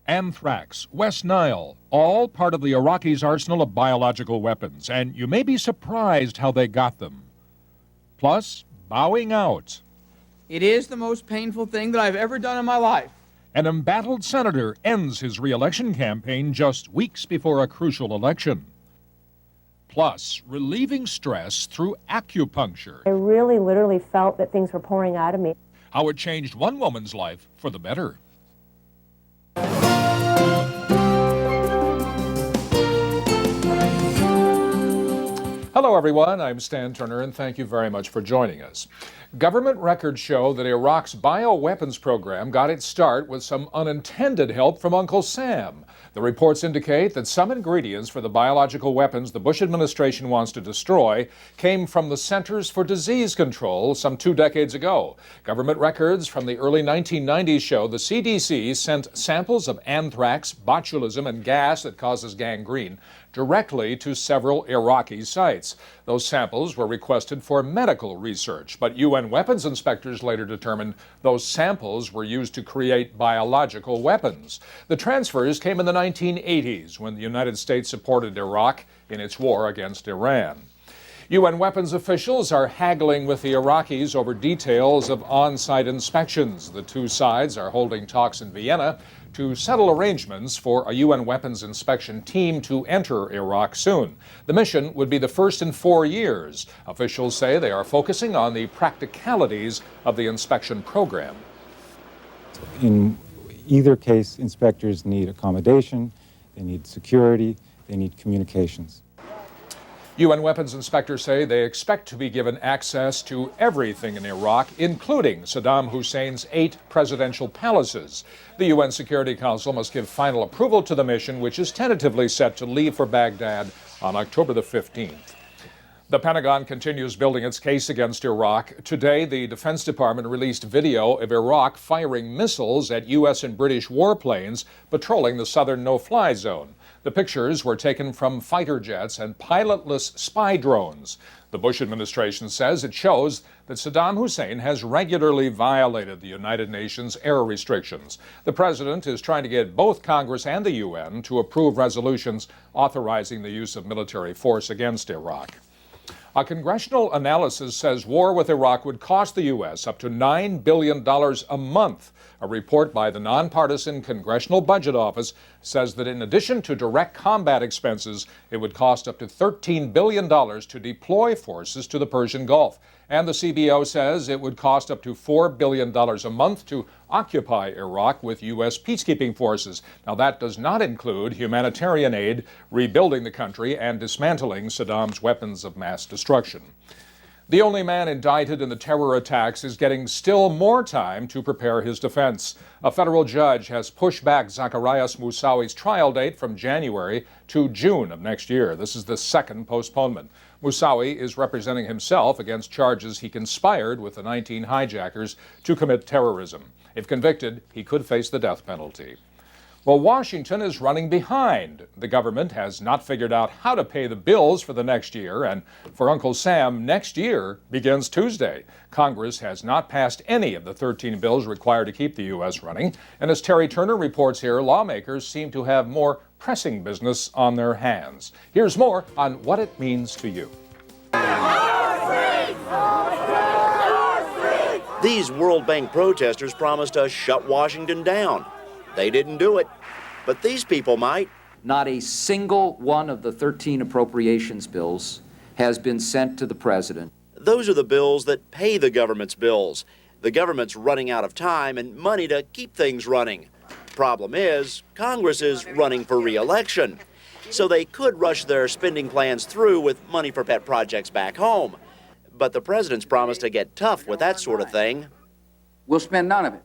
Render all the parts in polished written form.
Anthrax, West Nile, all part of the Iraqis' arsenal of biological weapons, and you may be surprised how they got them. Plus, bowing out. It is the most painful thing that I've ever done in my life. An embattled senator ends his re-election campaign just weeks before a crucial election. Plus, relieving stress through acupuncture. I really literally felt that things were pouring out of me. How it changed one woman's life for the better. Hello, everyone. I'm Stan Turner, and thank you very much for joining us. Government records show that Iraq's bioweapons program got its start with some unintended help from Uncle Sam. The reports indicate that some ingredients for the biological weapons the Bush administration wants to destroy came from the Centers for Disease Control some 2 decades ago. Government records from the early 1990s show the CDC sent samples of anthrax, botulism, and gas that causes gangrene directly to several Iraqi sites. Those samples were requested for medical research, but UN weapons inspectors later determined those samples were used to create biological weapons. The transfers came in the 1980s when the United States supported Iraq in its war against Iran. UN weapons officials are haggling with the Iraqis over details of on-site inspections. The two sides are holding talks in Vienna to settle arrangements for a UN weapons inspection team to enter Iraq soon. The mission would be the first in 4 years. Officials say they are focusing on the practicalities of the inspection program. In either case, inspectors need accommodation, they need security, they need communications. UN weapons inspectors say they expect to be given access to everything in Iraq, including Saddam Hussein's 8 presidential palaces. The UN Security Council must give final approval to the mission, which is tentatively set to leave for Baghdad on October the 15th. The Pentagon continues building its case against Iraq. Today, the Defense Department released video of Iraq firing missiles at U.S. and British warplanes patrolling the southern no-fly zone. The pictures were taken from fighter jets and pilotless spy drones. The Bush administration says it shows that Saddam Hussein has regularly violated the United Nations air restrictions. The president is trying to get both Congress and the UN to approve resolutions authorizing the use of military force against Iraq. A congressional analysis says war with Iraq would cost the U.S. up to $9 billion a month. A report by the nonpartisan Congressional Budget Office says that in addition to direct combat expenses, it would cost up to $13 billion to deploy forces to the Persian Gulf. And the CBO says it would cost up to $4 billion a month to occupy Iraq with U.S. peacekeeping forces. Now, that does not include humanitarian aid, rebuilding the country, and dismantling Saddam's weapons of mass destruction. The only man indicted in the terror attacks is getting still more time to prepare his defense. A federal judge has pushed back Zacarias Moussaoi's trial date from January to June of next year. This is the second postponement. Moussaoui is representing himself against charges he conspired with the 19 hijackers to commit terrorism. If convicted, he could face the death penalty. Well, Washington is running behind. The government has not figured out how to pay the bills for the next year, and for Uncle Sam, next year begins Tuesday. Congress has not passed any of the 13 bills required to keep the U.S. running, and as Terry Turner reports here, lawmakers seem to have more pressing business on their hands. Here's more on what it means to you. These World Bank protesters promised to shut Washington down. They didn't do it, but these people might. Not a single one of the 13 appropriations bills has been sent to the president. Those are the bills that pay the government's bills. The government's running out of time and money to keep things running. Problem is, Congress is running for re-election, so they could rush their spending plans through with money for pet projects back home. But the president's promised to get tough with that sort of thing. We'll spend none of it.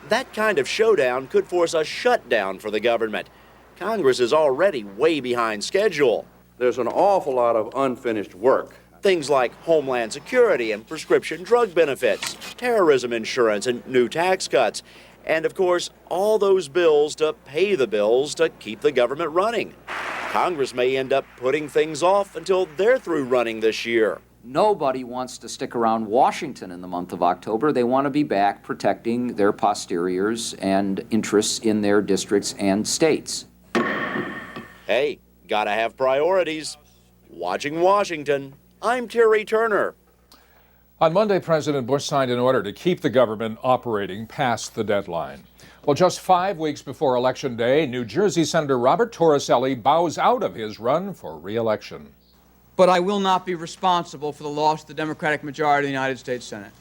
That kind of showdown could force a shutdown for the government. Congress is already way behind schedule. There's an awful lot of unfinished work. Things like Homeland Security and prescription drug benefits, terrorism insurance and new tax cuts, and of course, all those bills to pay the bills to keep the government running. Congress may end up putting things off until they're through running this year. Nobody wants to stick around Washington in the month of October. They want to be back protecting their posteriors and interests in their districts and states. Hey, gotta have priorities. Watching Washington, I'm Terry Turner. On Monday, President Bush signed an order to keep the government operating past the deadline. Well, just 5 weeks before Election Day, New Jersey Senator Robert Torricelli bows out of his run for re-election. But I will not be responsible for the loss of the Democratic majority of the United States Senate.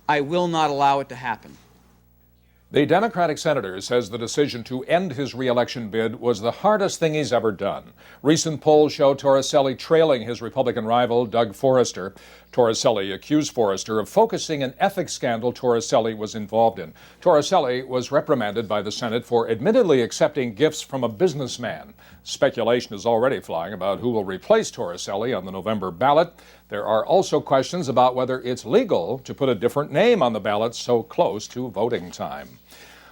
I will not allow it to happen. The Democratic senator says the decision to end his re-election bid was the hardest thing he's ever done. Recent polls show Torricelli trailing his Republican rival, Doug Forrester. Torricelli accused Forrester of focusing an ethics scandal Torricelli was involved in. Torricelli was reprimanded by the Senate for admittedly accepting gifts from a businessman. Speculation is already flying about who will replace Torricelli on the November ballot. There are also questions about whether it's legal to put a different name on the ballot so close to voting time.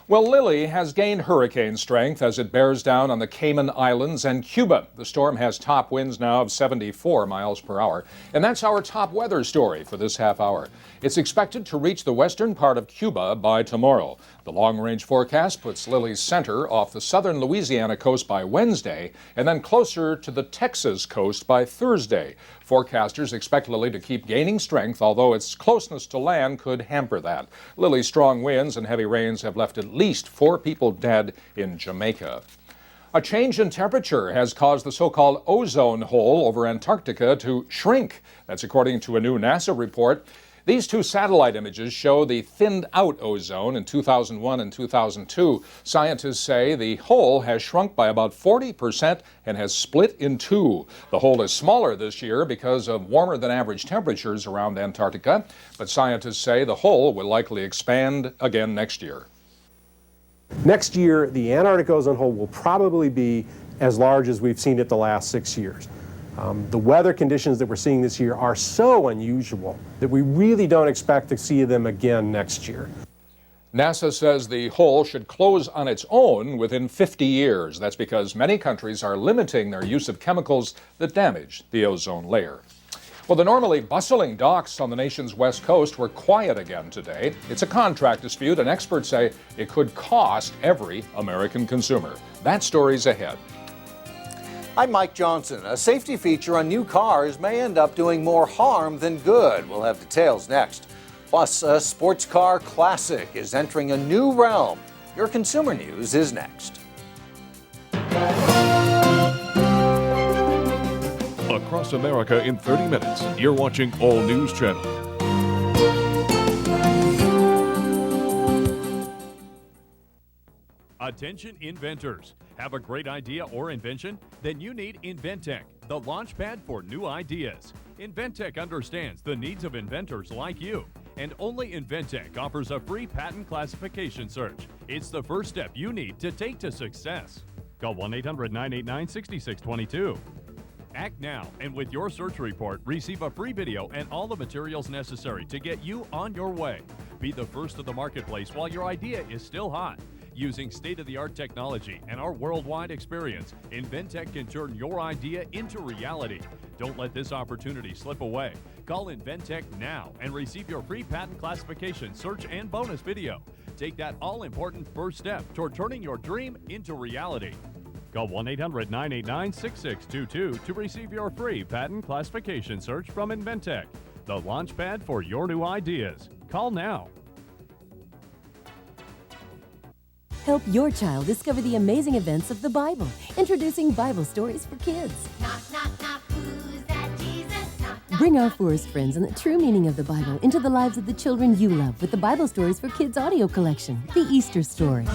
Well, Lily has gained hurricane strength as it bears down on the Cayman Islands and Cuba. The storm has top winds now of 74 miles per hour. And that's our top weather story for this half hour. It's expected to reach the western part of Cuba by tomorrow. The long-range forecast puts Lily's center off the southern Louisiana coast by Wednesday and then closer to the Texas coast by Thursday. Forecasters expect Lily to keep gaining strength, although its closeness to land could hamper that. Lily's strong winds and heavy rains have left at least 4 people dead in Jamaica. A change in temperature has caused the so-called ozone hole over Antarctica to shrink. That's according to a new NASA report. These 2 satellite images show the thinned-out ozone in 2001 and 2002. Scientists say the hole has shrunk by about 40% and has split in 2. The hole is smaller this year because of warmer-than-average temperatures around Antarctica, but scientists say the hole will likely expand again next year. Next year, the Antarctic ozone hole will probably be as large as we've seen it the last 6 years. The weather conditions that we're seeing this year are so unusual that we really don't expect to see them again next year. NASA says the hole should close on its own within 50 years. That's because many countries are limiting their use of chemicals that damage the ozone layer. Well, the normally bustling docks on the nation's west coast were quiet again today. It's a contract dispute, and experts say it could cost every American consumer. That story's ahead. I'm Mike Johnson. A safety feature on new cars may end up doing more harm than good. We'll have details next. Plus, a sports car classic is entering a new realm. Your consumer news is next. Across America in 30 minutes, you're watching All News Channel. Attention inventors. Have a great idea or invention? Then you need Inventec, the launchpad for new ideas. Inventec understands the needs of inventors like you. And only Inventec offers a free patent classification search. It's the first step you need to take to success. Call 1-800-989-6622. Act now, and with your search report, receive a free video and all the materials necessary to get you on your way. Be the first to the marketplace while your idea is still hot. Using state-of-the-art technology and our worldwide experience, Inventec can turn your idea into reality. Don't let this opportunity slip away. Call Inventec now and receive your free patent classification search and bonus video. Take that all-important first step toward turning your dream into reality. Call 1-800-989-6622 to receive your free patent classification search from Inventec, the launchpad for your new ideas. Call now. Help your child discover the amazing events of the Bible. Introducing Bible Stories for Kids. Knock, knock, knock, who's that Jesus? Knock, knock, Bring our forest friends and the true meaning of the Bible into the lives of the children you love with the Bible Stories for Kids audio collection, The Easter Story.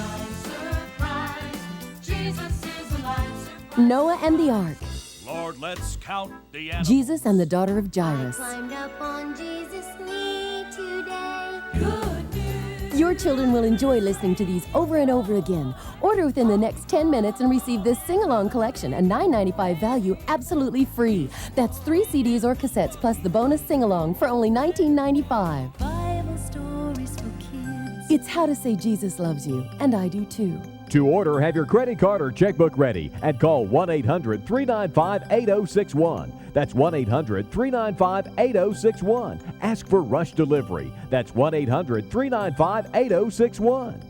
surprise, Jesus is alive, surprise. Noah and the Ark. Lord, let's count the animals. Jesus and the daughter of Jairus. Climbed up on Jesus' knee today. Good news. Your children will enjoy listening to these over and over again. Order within the next 10 minutes and receive this sing-along collection, a $9.95 value, absolutely free. That's 3 CDs or cassettes plus the bonus sing-along for only $19.95. Bible stories for kids. It's how to say Jesus loves you, and I do too. To order, have your credit card or checkbook ready and call 1-800-395-8061. That's 1-800-395-8061. Ask for Rush Delivery. That's 1-800-395-8061.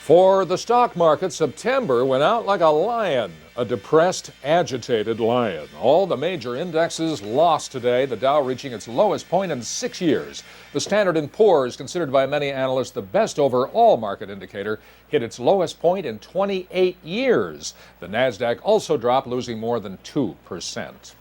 For the stock market, September went out like a lion, a depressed, agitated lion. All the major indexes lost today, the Dow reaching its lowest point in 6 years. The Standard & Poor's, considered by many analysts the best overall market indicator, hit its lowest point in 28 years. The Nasdaq also dropped, losing more than 2%.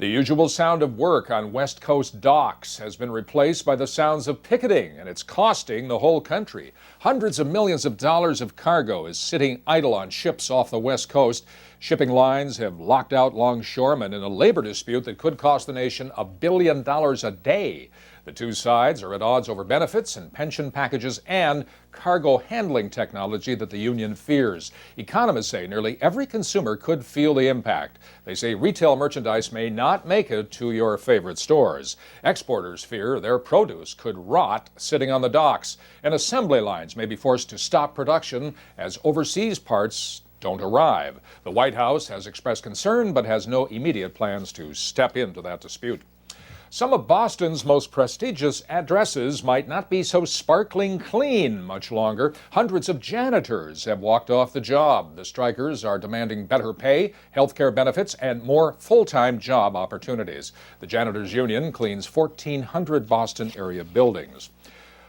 The usual sound of work on West Coast docks has been replaced by the sounds of picketing, and it's costing the whole country. Hundreds of millions of dollars of cargo is sitting idle on ships off the West Coast. Shipping lines have locked out longshoremen in a labor dispute that could cost the nation $1 billion a day. The two sides are at odds over benefits and pension packages and cargo handling technology that the union fears. Economists say nearly every consumer could feel the impact. They say retail merchandise may not make it to your favorite stores. Exporters fear their produce could rot sitting on the docks, and assembly lines may be forced to stop production as overseas parts don't arrive. The White House has expressed concern but has no immediate plans to step into that dispute. Some of Boston's most prestigious addresses might not be so sparkling clean much longer. Hundreds of janitors have walked off the job. The strikers are demanding better pay, health care benefits, and more full-time job opportunities. The Janitors Union cleans 1,400 Boston area buildings.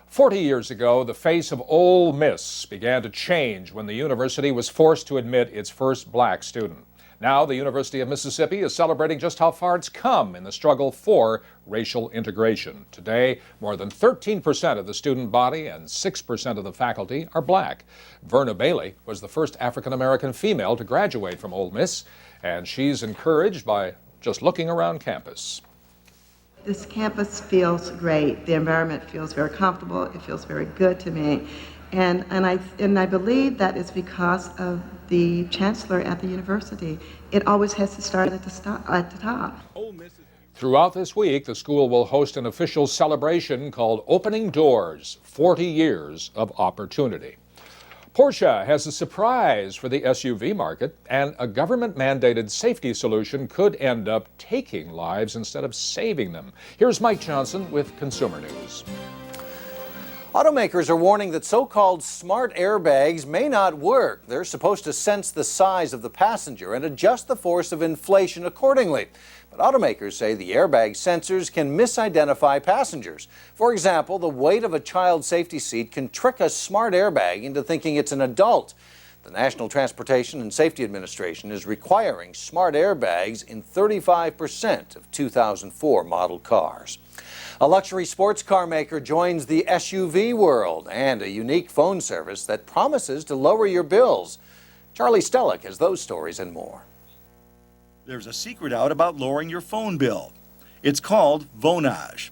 40 years ago, the face of Ole Miss began to change when the university was forced to admit its first black student. Now, the University of Mississippi is celebrating just how far it's come in the struggle for racial integration. Today, more than 13% of the student body and 6% of the faculty are black. Verna Bailey was the first African-American female to graduate from Ole Miss, and she's encouraged by just looking around campus. This campus feels great. The environment feels very comfortable. It feels very good to me. And I believe that is because of the chancellor at the university. It always has to start at the top. Throughout this week, the school will host an official celebration called Opening Doors, 40 Years of Opportunity. Porsche has a surprise for the SUV market, and a government-mandated safety solution could end up taking lives instead of saving them. Here's Mike Johnson with Consumer News. Automakers are warning that so-called smart airbags may not work. They're supposed to sense the size of the passenger and adjust the force of inflation accordingly. But automakers say the airbag sensors can misidentify passengers. For example, the weight of a child safety seat can trick a smart airbag into thinking it's an adult. The National Transportation and Safety Administration is requiring smart airbags in 35% of 2004 model cars. A luxury sports car maker joins the SUV world, and a unique phone service that promises to lower your bills. Charlie Stellick has those stories and more. There's a secret out about lowering your phone bill. It's called Vonage.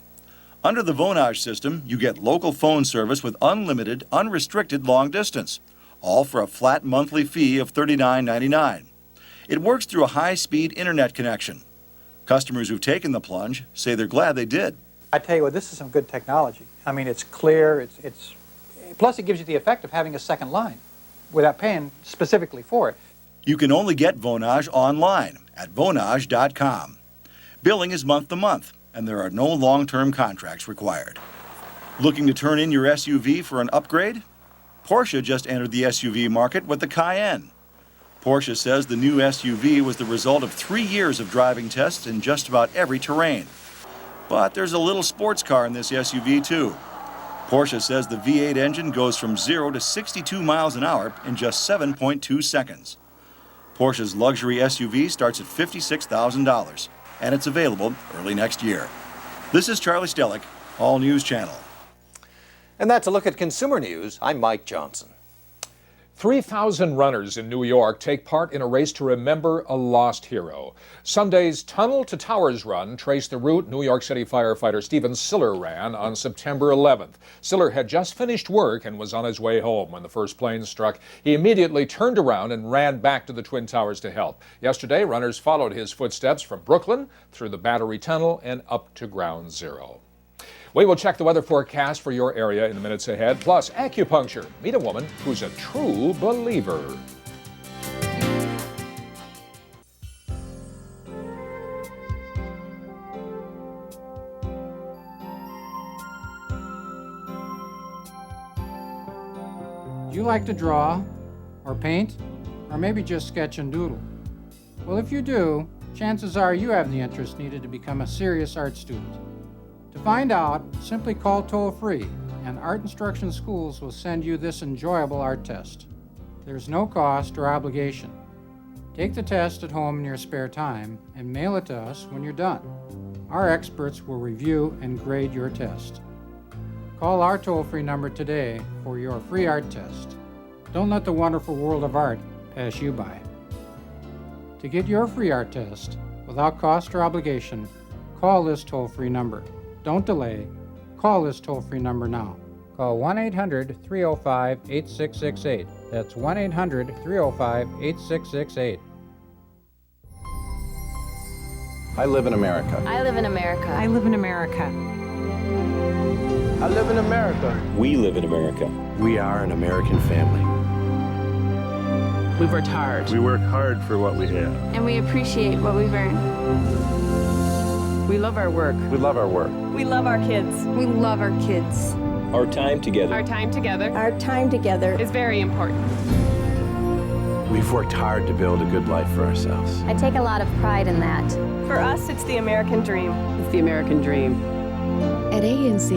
Under the Vonage system, you get local phone service with unlimited, unrestricted long distance, all for a flat monthly fee of $39.99. It works through a high-speed internet connection. Customers who've taken the plunge say they're glad they did. I tell you what, this is some good technology. I mean, it's clear, plus it gives you the effect of having a second line without paying specifically for it. You can only get Vonage online at Vonage.com. Billing is month to month, and there are no long-term contracts required. Looking to turn in your SUV for an upgrade? Porsche just entered the SUV market with the Cayenne. Porsche says the new SUV was the result of 3 years of driving tests in just about every terrain. But there's a little sports car in this SUV too. Porsche says the V8 engine goes from 0 to 62 miles an hour in just 7.2 seconds. Porsche's luxury SUV starts at $56,000, and it's available early next year. This is Charlie Stellick, All News Channel. And that's a look at consumer news. I'm Mike Johnson. 3,000 runners in New York take part in a race to remember a lost hero. Sunday's Tunnel to Towers run traced the route New York City firefighter Stephen Siller ran on September 11th. Siller had just finished work and was on his way home when the first plane struck. He immediately turned around and ran back to the Twin Towers to help. Yesterday, runners followed his footsteps from Brooklyn through the Battery Tunnel and up to Ground Zero. We will check the weather forecast for your area in the minutes ahead, plus acupuncture. Meet a woman who's a true believer. Do you like to draw, or paint, or maybe just sketch and doodle? Well, if you do, chances are you have the interest needed to become a serious art student. To find out, simply call toll-free, and Art Instruction Schools will send you this enjoyable art test. There's no cost or obligation. Take the test at home in your spare time and mail it to us when you're done. Our experts will review and grade your test. Call our toll-free number today for your free art test. Don't let the wonderful world of art pass you by. To get your free art test without cost or obligation, call this toll-free number. Don't delay. Call this toll-free number now. Call 1-800-305-8668. That's 1-800-305-8668. I live in America. I live in America. I live in America. I live in America. We live in America. We are an American family. We've worked hard. We work hard for what we have. And we appreciate what we've earned. We love our work. We love our work. We love our kids. We love our kids. Our time together. Our time together. Our time together is very important. We've worked hard to build a good life for ourselves. I take a lot of pride in that. For us, it's the American dream. It's the American dream. At ANC,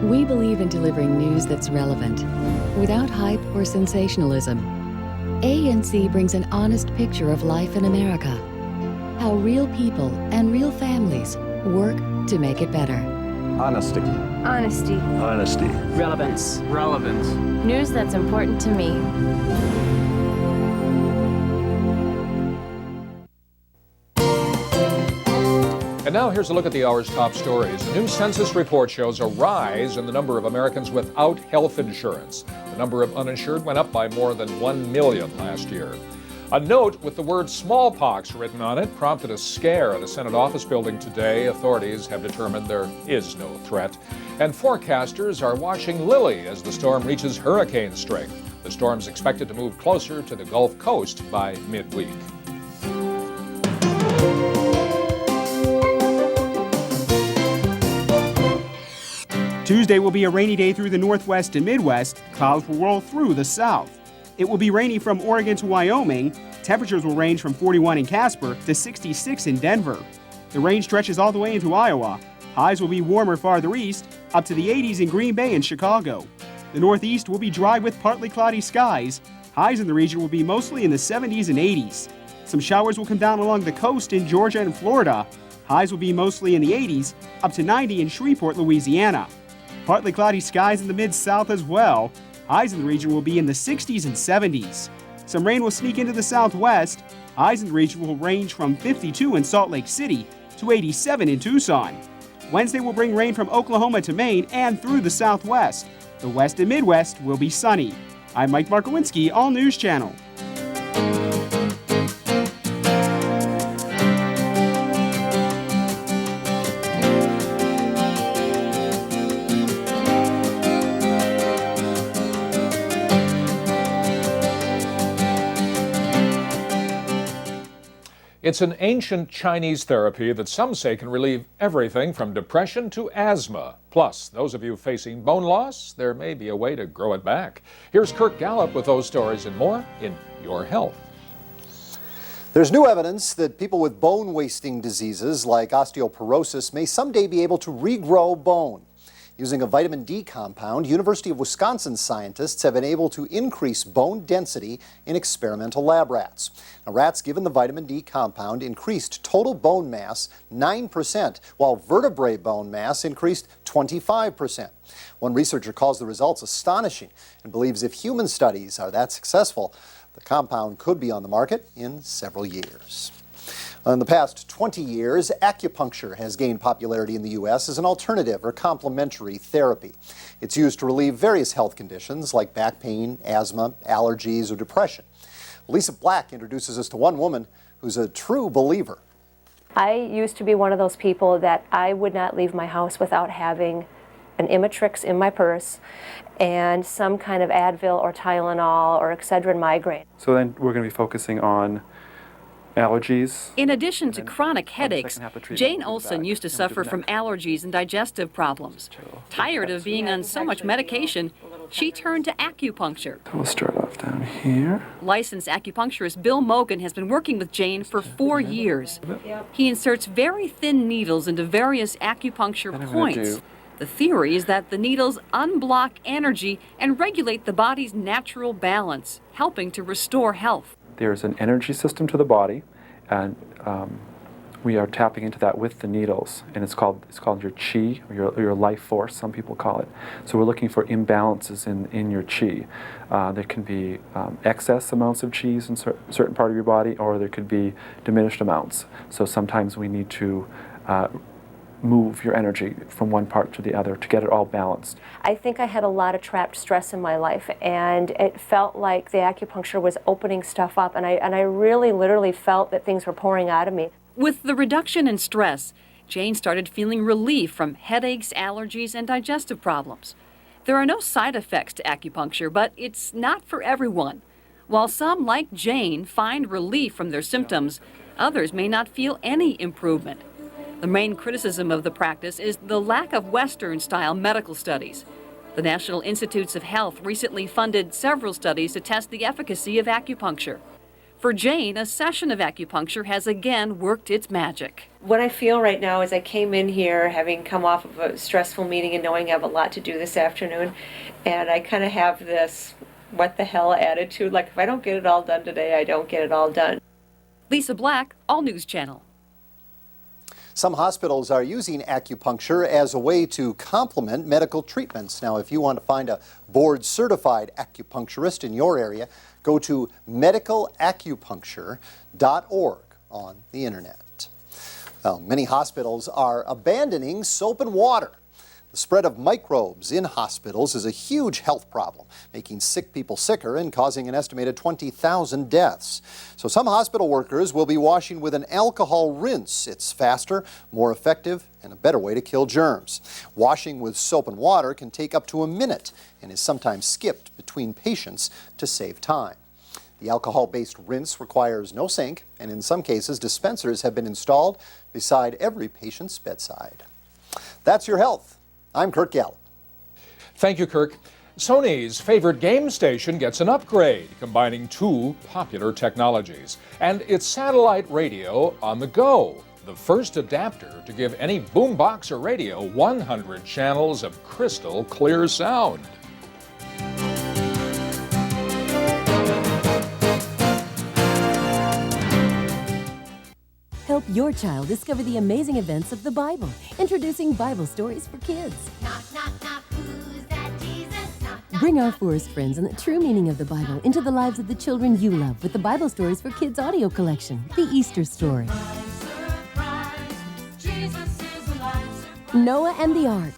we believe in delivering news that's relevant, without hype or sensationalism. ANC brings an honest picture of life in America, how real people and real families work to make it better. Honesty. Honesty. Honesty. Relevance. Relevance. News that's important to me. And now here's a look at the hour's top stories. A new census report shows a rise in the number of Americans without health insurance. The number of uninsured went up by more than 1 million last year. A note with the word smallpox written on it prompted a scare at a Senate office building today. Authorities have determined there is no threat. And forecasters are watching Lily as the storm reaches hurricane strength. The storm's expected to move closer to the Gulf Coast by midweek. Tuesday will be a rainy day through the Northwest and Midwest. Clouds will roll through the South. It will be rainy from Oregon to Wyoming. Temperatures will range from 41 in Casper to 66 in Denver. The range stretches all the way into Iowa. Highs will be warmer farther east, up to the 80s in Green Bay and Chicago. The Northeast will be dry with partly cloudy skies. Highs in the region will be mostly in the 70s and 80s. Some showers will come down along the coast in Georgia and Florida. Highs will be mostly in the 80s, up to 90 in Shreveport, Louisiana. Partly cloudy skies in the mid-south as well. Highs in the region will be in the 60s and 70s. Some rain will sneak into the southwest. Highs in the region will range from 52 in Salt Lake City to 87 in Tucson. Wednesday will bring rain from Oklahoma to Maine and through the southwest. The west and midwest will be sunny. I'm Mike Markowinski, All News Channel. It's an ancient Chinese therapy that some say can relieve everything from depression to asthma. Plus, those of you facing bone loss, there may be a way to grow it back. Here's Kirk Gallup with those stories and more in Your Health. There's new evidence that people with bone-wasting diseases like osteoporosis may someday be able to regrow bone. Using a vitamin D compound, University of Wisconsin scientists have been able to increase bone density in experimental lab rats. Now, rats given the vitamin D compound increased total bone mass 9%, while vertebrae bone mass increased 25%. One researcher calls the results astonishing and believes if human studies are that successful, the compound could be on the market in several years. In the past 20 years, acupuncture has gained popularity in the U.S. as an alternative or complementary therapy. It's used to relieve various health conditions like back pain, asthma, allergies, or depression. Lisa Black introduces us to one woman who's a true believer. I used to be one of those people that I would not leave my house without having an Imatrix in my purse and some kind of Advil or Tylenol or Excedrin migraine. So then we're going to be focusing on allergies. In addition to chronic headaches, Jane Olson used to suffer from allergies and digestive problems. Tired of being on so much medication, she turned to acupuncture. We'll start off down here. Licensed acupuncturist Bill Mogan has been working with Jane for 4 years. He inserts very thin needles into various acupuncture points. The theory is that the needles unblock energy and regulate the body's natural balance, helping to restore health. There's an energy system to the body, and we are tapping into that with the needles, and it's called your chi, or your life force, some people call it. So we're looking for imbalances in your chi. There can be excess amounts of chi in certain part of your body, or there could be diminished amounts. So sometimes we need to move your energy from one part to the other to get it all balanced. I think I had a lot of trapped stress in my life, and it felt like the acupuncture was opening stuff up, and I really literally felt that things were pouring out of me. With the reduction in stress, Jane started feeling relief from headaches, allergies, and digestive problems. There are no side effects to acupuncture, but it's not for everyone. While some, like Jane, find relief from their symptoms, others may not feel any improvement. The main criticism of the practice is the lack of Western-style medical studies. The National Institutes of Health recently funded several studies to test the efficacy of acupuncture. For Jane, a session of acupuncture has again worked its magic. What I feel right now is I came in here having come off of a stressful meeting and knowing I have a lot to do this afternoon, and I kind of have this what the hell attitude, like if I don't get it all done today, I don't get it all done. Lisa Black, All News Channel. Some hospitals are using acupuncture as a way to complement medical treatments. Now, if you want to find a board-certified acupuncturist in your area, go to medicalacupuncture.org on the internet. Well, many hospitals are abandoning soap and water. The spread of microbes in hospitals is a huge health problem, making sick people sicker and causing an estimated 20,000 deaths. So some hospital workers will be washing with an alcohol rinse. It's faster, more effective, and a better way to kill germs. Washing with soap and water can take up to a minute and is sometimes skipped between patients to save time. The alcohol-based rinse requires no sink, and in some cases, dispensers have been installed beside every patient's bedside. That's your health. I'm Kurt Gallup. Thank you, Kirk. Sony's favorite game station gets an upgrade, combining two popular technologies. And it's satellite radio on the go, the first adapter to give any boombox or radio 100 channels of crystal clear sound. Help your child discover the amazing events of the Bible. Introducing Bible Stories for Kids. Knock, knock, knock, who's that Jesus? Knock, knock, Bring our forest friends and the true meaning of the Bible into the lives of the children you love with the Bible Stories for Kids audio collection, The Easter Story. Noah and the Ark.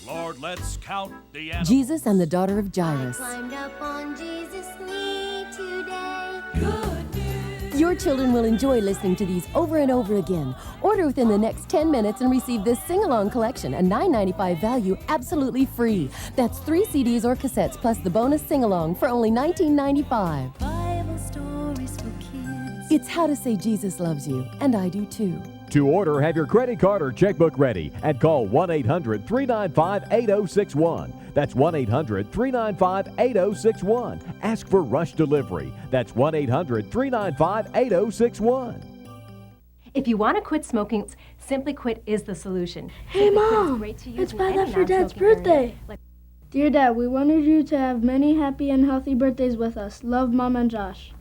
Lord, let's count the animals. Jesus and the Daughter of Jairus. climbed up on Jesus' knee today. Good news. Your children will enjoy listening to these over and over again. Order within the next 10 minutes and receive this sing-along collection, a $9.95 value, absolutely free. That's 3 CDs or cassettes plus the bonus sing-along for only $19.95. Bible stories for kids. It's how to say Jesus loves you, and I do too. To order, have your credit card or checkbook ready and call 1-800-395-8061. That's 1-800-395-8061. Ask for rush delivery. That's 1-800-395-8061. If you want to quit smoking, Simply Quit is the solution. Hey, Simply Quit is Mom, great to use it's in right any after Dad's non-smoking area. birthday. Dear Dad, we wanted you to have many happy and healthy birthdays with us. Love, Mom and Josh.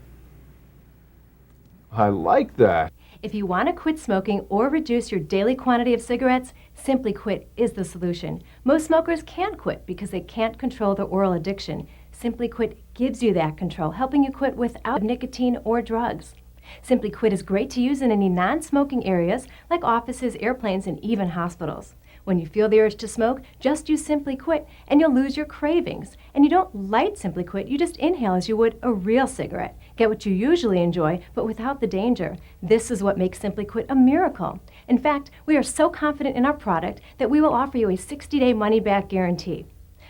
I like that. If you want to quit smoking or reduce your daily quantity of cigarettes, Simply Quit is the solution. Most smokers can't quit because they can't control their oral addiction. Simply Quit gives you that control, helping you quit without nicotine or drugs. Simply Quit is great to use in any non-smoking areas like offices, airplanes, and even hospitals. When you feel the urge to smoke, just use Simply Quit and you'll lose your cravings. And you don't light Simply Quit, you just inhale as you would a real cigarette. Get what you usually enjoy, but without the danger. This is what makes Simply Quit a miracle. In fact, we are so confident in our product that we will offer you a 60-day money-back guarantee.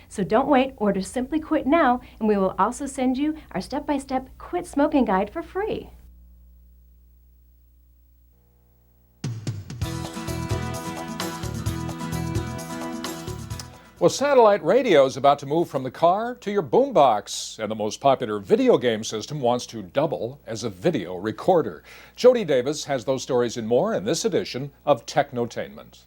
So don't wait, order Simply Quit now, and we will also send you our step-by-step quit smoking guide for free. Well, satellite radio is about to move from the car to your boombox, and the most popular video game system wants to double as a video recorder. Jody Davis has those stories and more in this edition of Technotainment.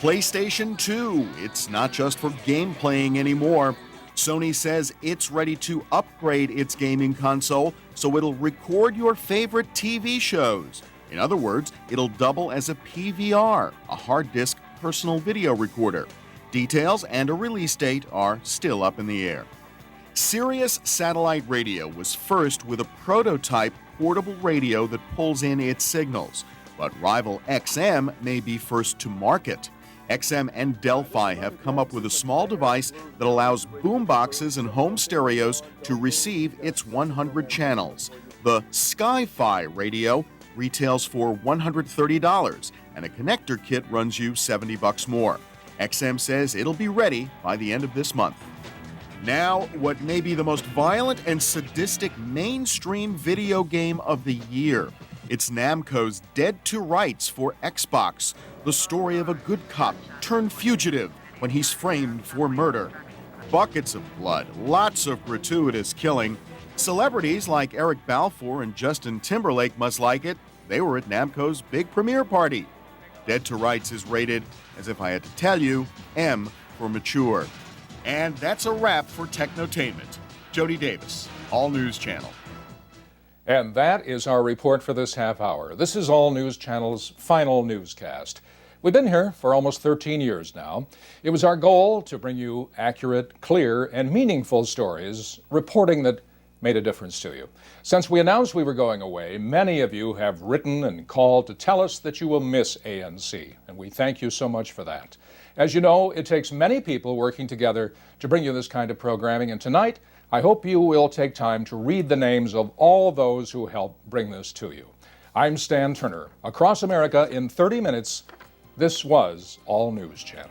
PlayStation 2, it's not just for game playing anymore. Sony says it's ready to upgrade its gaming console so it'll record your favorite TV shows. In other words, it'll double as a PVR, a hard disk personal video recorder. Details and a release date are still up in the air. Sirius Satellite Radio was first with a prototype portable radio that pulls in its signals, but rival XM may be first to market. XM and Delphi have come up with a small device that allows boomboxes and home stereos to receive its 100 channels. The Sky-Fi radio retails for $130, and a connector kit runs you $70 more. XM says it'll be ready by the end of this month. Now, what may be the most violent and sadistic mainstream video game of the year. It's Namco's Dead to Rights for Xbox, the story of a good cop turned fugitive when he's framed for murder. Buckets of blood, lots of gratuitous killing. Celebrities like Eric Balfour and Justin Timberlake must like it. They were at Namco's big premiere party. Dead to Rights is rated, as if I had to tell you, M for mature. And that's a wrap for Technotainment. Jody Davis, All News Channel. And that is our report for this half hour. This is All News Channel's final newscast. We've been here for almost 13 years now. It was our goal to bring you accurate, clear, and meaningful stories, reporting that made a difference to you. Since we announced we were going away, many of you have written and called to tell us that you will miss ANC, and we thank you so much for that. As you know, it takes many people working together to bring you this kind of programming, and tonight, I hope you will take time to read the names of all those who helped bring this to you. I'm Stan Turner. Across America in 30 minutes, this was All News Channel.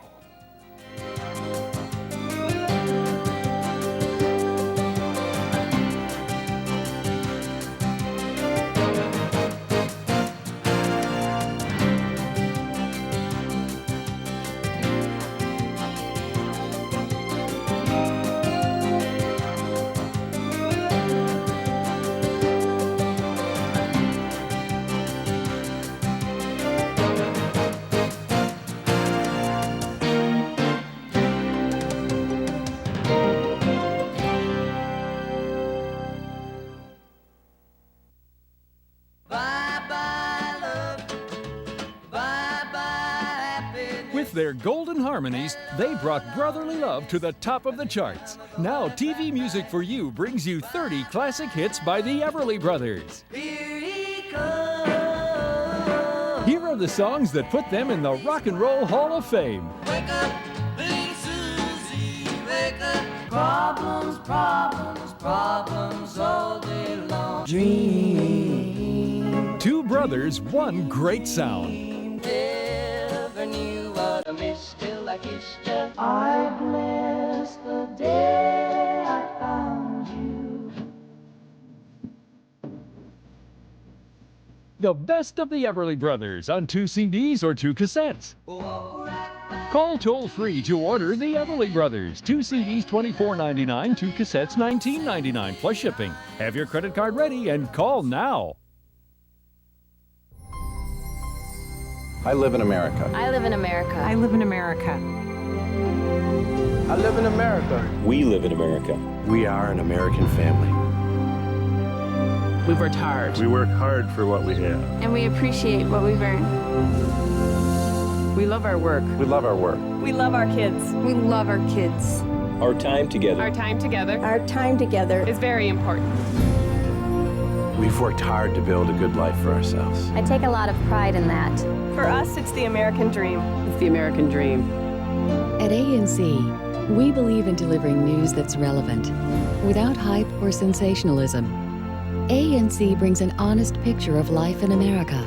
With their golden harmonies, they brought brotherly love to the top of the charts. Now TV Music for You brings you 30 classic hits by the Everly Brothers. Here are the songs that put them in the Rock and Roll Hall of Fame. Wake up, little Susie, wake up. Problems, problems, problems all day long. Dream. Two brothers, one great sound. Never knew what I missed till I kissed you. I bless the day I found you. The best of the Everly Brothers on 2 CDs or 2 cassettes. Call toll-free to order the Everly Brothers. 2 CDs $24.99, 2 cassettes $19.99 plus shipping. Have your credit card ready and call now. I live in America. I live in America. I live in America. I live in America. We live in America. We are an American family. We've worked hard. We work hard for what we have. And we appreciate what we've earned. We love our work. We love our work. We love our kids. We love our kids. Our time together. Our time together. Our time together is very important. We've worked hard to build a good life for ourselves. I take a lot of pride in that. For us, it's the American dream. It's the American dream. At ANC, we believe in delivering news that's relevant, without hype or sensationalism. ANC brings an honest picture of life in America,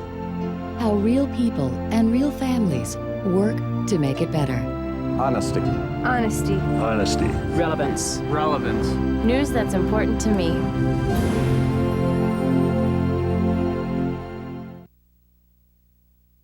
how real people and real families work to make it better. Honesty. Honesty. Honesty. Relevance. Relevance. News that's important to me.